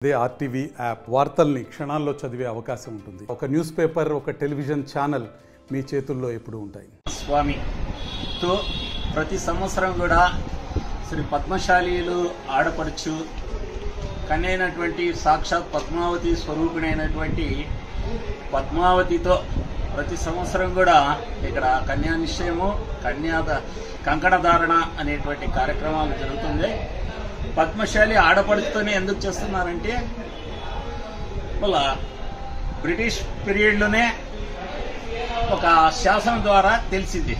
అదే RTV app వార్తల్ని క్షణాల్లో చదివే అవకాశం ఉంటుంది. ఒక న్యూస్ పేపర్, ఒక టెలివిజన్ ఛానల్ మీ చేతుల్లో ఎప్పుడూ ఉంటాయి. స్వామితో ప్రతి సంవత్సరం కూడా శ్రీ పద్మశాలీలు ఆడపడుచు కన్యైనటువంటి సాక్షాత్ పద్మావతి స్వరూపిణైనటువంటి పద్మావతితో ప్రతి సంవత్సరం కూడా ఇక్కడ కన్యా నిశ్చయము, కంకణధారణ అనేటువంటి కార్యక్రమాలు జరుగుతుంది. పద్మశాలి ఆడపడుచుతోనే ఎందుకు చేస్తున్నారంటే వాళ్ళ బ్రిటిష్ పీరియడ్లోనే ఒక శాసనం ద్వారా తెలిసింది.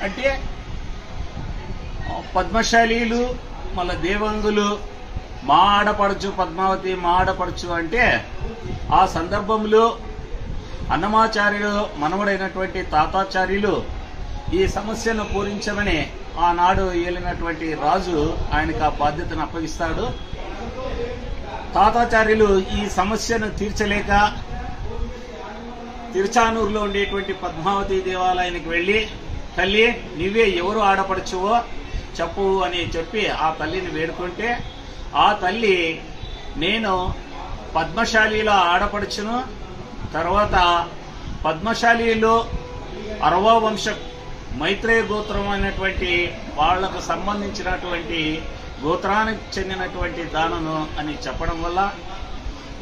అంటే పద్మశాలీలు మళ్ళా దేవంగులు మా ఆడపడుచు పద్మావతి మా ఆడపడుచు అంటే ఆ సందర్భంలో అన్నమాచార్యుడు మనవడైనటువంటి తాతాచార్యులు ఈ సమస్యను పూరించమని ఆనాడు ఏలినటువంటి రాజు ఆయనకు ఆ బాధ్యతను అప్పగిస్తాడు. తాతాచార్యులు ఈ సమస్యను తీర్చలేక తిరుచానూరులో ఉండేటువంటి పద్మావతి దేవాలయానికి వెళ్లి, తల్లి నీవే ఎవరు ఆడపడుచువో చెప్పు అని చెప్పి ఆ తల్లిని వేడుకుంటే, ఆ తల్లి నేను పద్మశాలిలో ఆడపడుచును, తర్వాత పద్మశాలిలో 60వ వంశం మైత్రేయ గోత్రం అయినటువంటి వాళ్లకు సంబంధించినటువంటి గోత్రానికి చెందినటువంటి దానను అని చెప్పడం వల్ల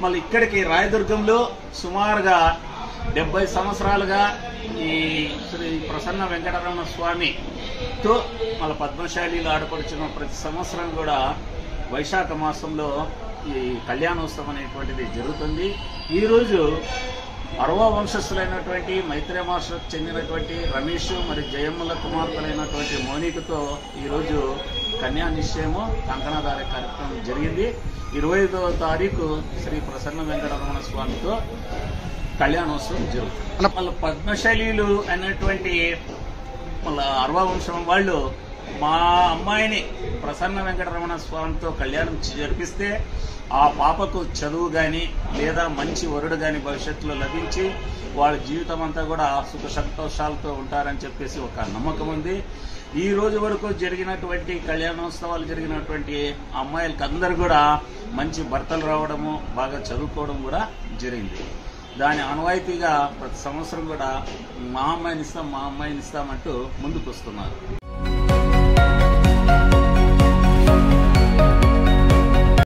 మళ్ళీ ఇక్కడికి రాయదుర్గంలో సుమారుగా 70 సంవత్సరాలుగా ఈ శ్రీ ప్రసన్న వెంకటరమణ స్వామితో మళ్ళీ పద్మశాలీలు ఆడపడుచున్న ప్రతి సంవత్సరం కూడా వైశాఖ మాసంలో ఈ కళ్యాణోత్సవం అనేటువంటిది జరుగుతుంది. ఈరోజు 60వ వంశస్థులైనటువంటి మైత్రేయ మాస్టర్కు చెందినటువంటి రమేష్ మరి జయమ్మల కుమార్తెలైనటువంటి మౌనికతో ఈరోజు కన్యా నిశ్చయము కంకణధార కార్యక్రమం జరిగింది. 25వ తారీఖు శ్రీ ప్రసన్న వెంకటరమణ స్వామితో కళ్యాణోత్సవం జరుగుతుంది. మళ్ళీ పద్మశాలీలు అనేటువంటి మళ్ళా 60వ వంశం వాళ్ళు మా అమ్మాయిని ప్రసన్న వెంకటరమణ స్వామితో కళ్యాణం జరిపిస్తే ఆ పాపకు చదువు గాని లేదా మంచి వరుడు గాని భవిష్యత్తులో లభించి వాళ్ళ జీవితం అంతా కూడా సుఖ సంతోషాలతో ఉంటారని చెప్పేసి ఒక నమ్మకం ఉంది. ఈ రోజు వరకు జరిగినటువంటి కళ్యాణోత్సవాలు జరిగినటువంటి అమ్మాయిలకు అందరూ కూడా మంచి భర్తలు రావడము, బాగా చదువుకోవడం కూడా జరిగింది. దాని ఆనవాయితీగా ప్రతి సంవత్సరం కూడా మా అమ్మాయిని ఇస్తామంటూ ముందుకు వస్తున్నారు.